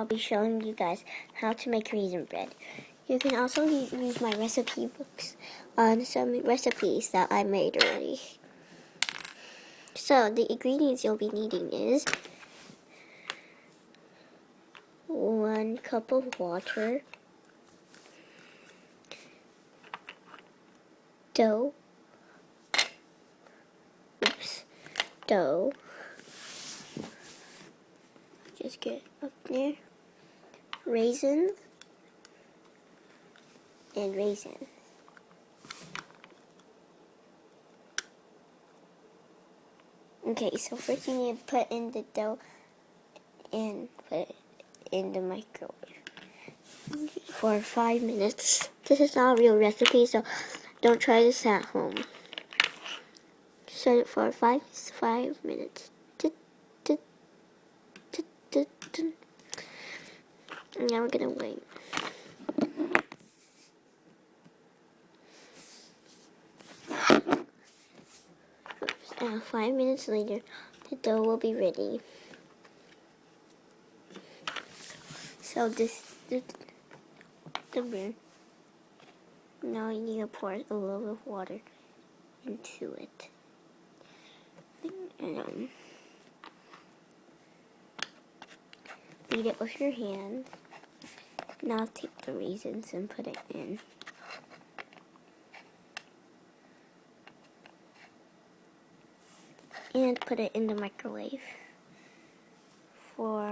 I'll be showing you guys how to make raisin bread. You can also use my recipe books on some recipes that I made already. So the ingredients you'll be needing is 1 cup of water, dough, just get up there, raisins, and raisins. Okay, so first you need to put in the dough and put it in the microwave for 5 minutes. This is not a real recipe, so don't try this at home. Set it for 5 minutes. Now we're gonna wait. 5 minutes later, the dough will be ready. So now you need to pour a little bit of water into it. And beat it with your hand. Now take the raisins and put it in. And put it in the microwave for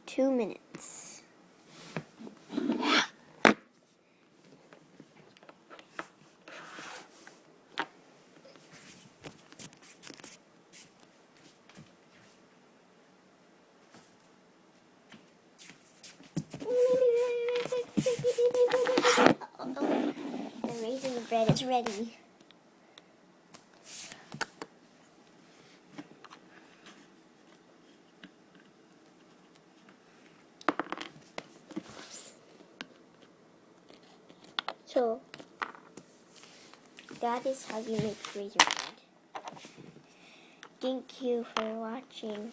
2 minutes. The raisin bread is ready. So, that is how you make raisin bread. Thank you for watching.